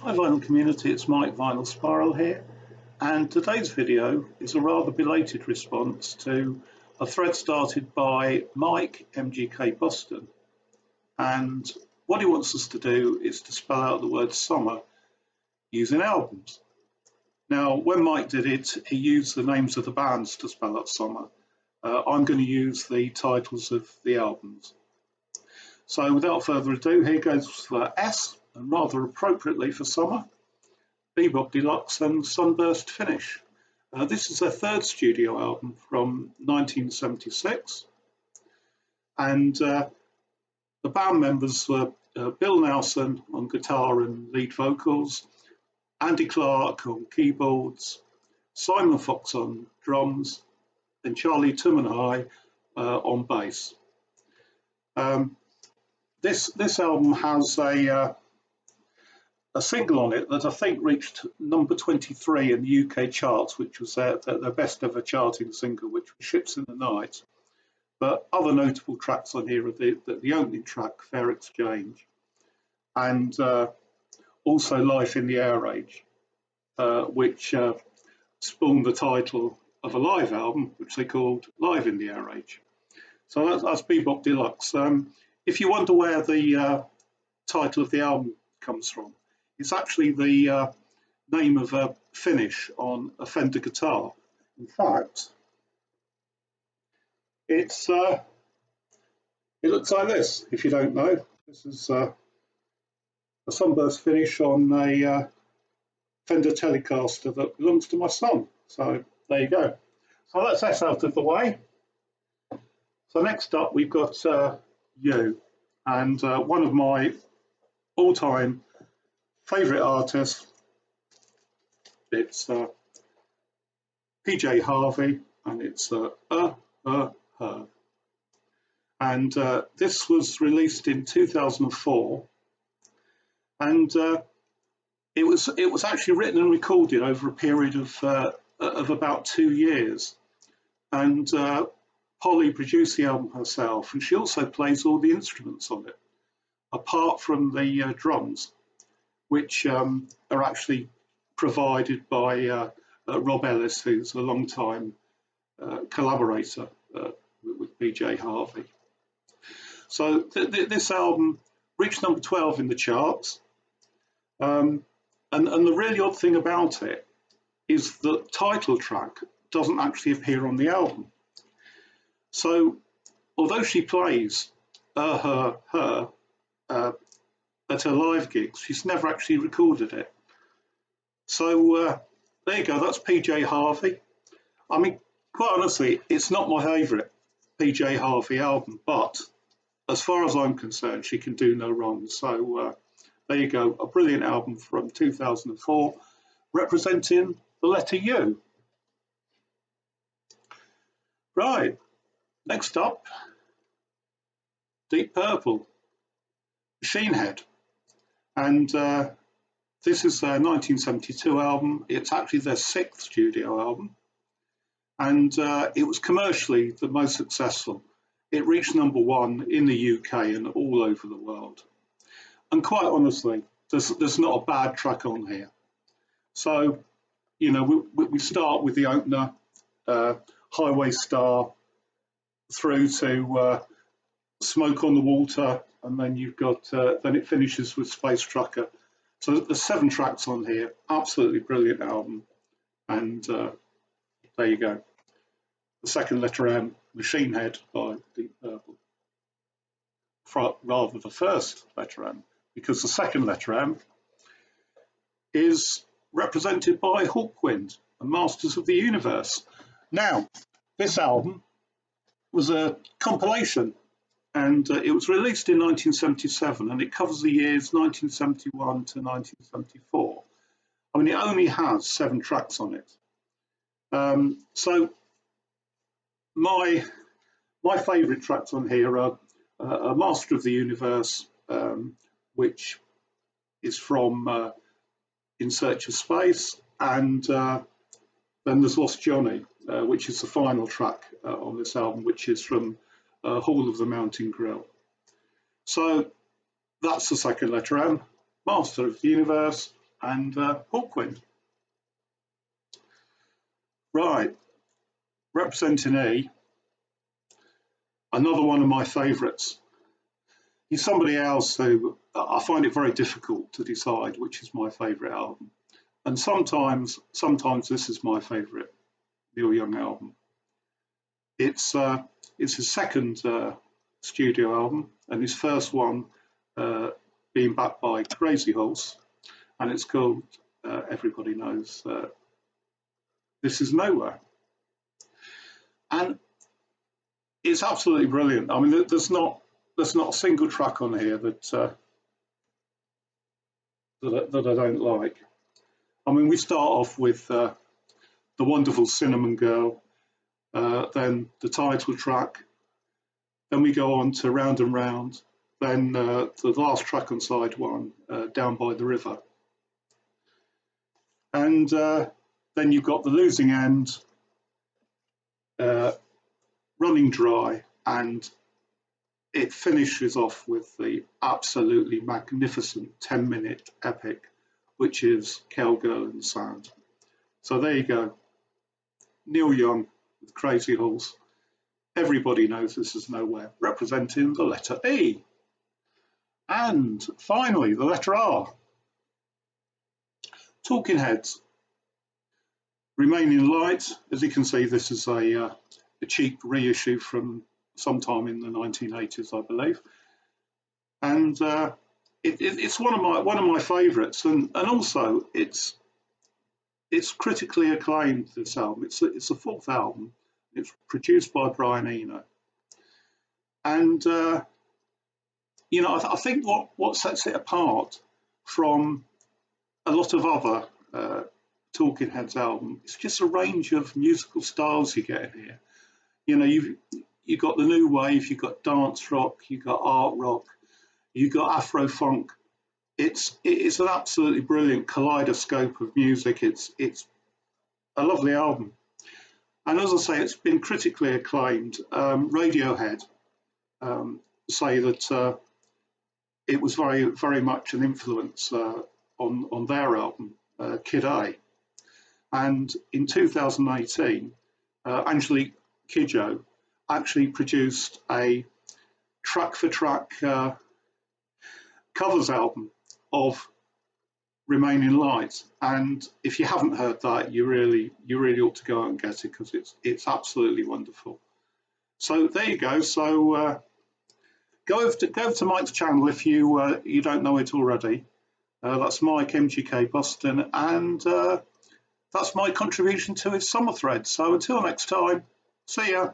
Hi vinyl community, it's Mike Vinyl Spiral here, and today's video is a rather belated response to a thread started by Mike, MGK Boston, and what he wants us to do is to spell out the word summer using albums. Now when Mike did it, he used the names of the bands to spell out summer. I'm going to use the titles of the albums. So without further ado, here goes for S, and rather appropriately for summer, Bebop Deluxe and Sunburst Finish. This is their third studio album from 1976, and the band members were Bill Nelson on guitar and lead vocals, Andy Clark on keyboards, Simon Fox on drums, and Charlie Tumenhai on bass. This album has a single on it that I think reached number 23 in the UK charts, which was their best ever charting single, which was Ships in the Night. But other notable tracks on here are the opening track, Fair Exchange, and also Life in the Air Age, which spawned the title of a live album, which they called Live in the Air Age. So that's Bebop Deluxe. If you wonder where the title of the album comes from, it's actually the name of a finish on a Fender guitar. In fact, it looks like this. If you don't know, this is a sunburst finish on a Fender Telecaster that belongs to my son. So there you go. So that's S out of the way. So next up we've got You, and one of my all-time favourite artists. It's PJ Harvey, and it's Her. And this was released in 2004, and it was actually written and recorded over a period of about 2 years, and Polly produced the album herself, and she also plays all the instruments on it, apart from the drums, which are actually provided by Rob Ellis, who's a long-time collaborator with PJ Harvey. So this album reached number 12 in the charts, and the really odd thing about it is the title track doesn't actually appear on the album. So although she plays her at her live gigs, she's never actually recorded it. So there you go, that's PJ Harvey. I mean, quite honestly, it's not my favourite PJ Harvey album, but as far as I'm concerned, she can do no wrong. So there you go, a brilliant album from 2004, representing the letter U. Right, next up, Deep Purple, Machine Head. And this is their 1972 album. It's actually their 6th studio album, and it was commercially the most successful. It reached number 1 in the UK and all over the world. And quite honestly, there's not a bad track on here. So, you know, we start with the opener, Highway Star, through to Smoke on the Water, and then you've got then it finishes with Space Trucker. So there's 7 tracks on here, absolutely brilliant album, and there you go. The second letter M, Machine Head by Deep Purple. Rather the first letter M, because the second letter M is represented by Hawkwind and Masters of the Universe. Now, this album was a compilation, and it was released in 1977, and it covers the years 1971 to 1974. I mean, it only has 7 tracks on it. So my favourite tracks on here are Master of the Universe, which is from In Search of Space, and then there's Lost Johnny, which is the final track on this album, which is from Hall of the Mountain Grill. So that's the second letter M, Master of the Universe, and Hawkwind. Right, representing E, another one of my favourites. He's somebody else who I find it very difficult to decide which is my favourite album. And sometimes this is my favourite Neil Young album. It's his second studio album, and his first one being backed by Crazy Horse, and it's called, everybody knows, This Is Nowhere. And it's absolutely brilliant. I mean, there's not a single track on here that I don't like. I mean, we start off with the wonderful Cinnamon Girl, then the title track, then we go on to Round and Round, then the last track on side one, Down by the River. And then you've got the losing end, Running Dry, and it finishes off with the absolutely magnificent 10-minute epic, which is Cowgirl and Sand. So there you go. Neil Young with Crazy Horse. Everybody knows This Is Nowhere, representing the letter E. And finally, the letter R. Talking Heads. Remaining Light. As you can see, this is a cheap reissue from sometime in the 1980s, I believe. And it's one of my favourites, and also it's critically acclaimed. This album, it's the fourth album. It's produced by Brian Eno, and you know, I think what sets it apart from a lot of other Talking Heads albums, it's just a range of musical styles you get in here. You know, you've got the new wave, you've got dance rock, you've got art rock, you've got Afro funk. It's an absolutely brilliant kaleidoscope of music. It's a lovely album, and as I say, it's been critically acclaimed. Radiohead say that it was very much an influence on their album Kid A, and in 2018, Angelique Kidjo actually produced a track-for-track covers album of Remaining Light, and if you haven't heard that, you really ought to go out and get it, because it's absolutely wonderful. So there you go. So go over to Mike's channel if you don't know it already. That's Mike MGK Boston, and that's my contribution to his summer thread. So until next time, see ya.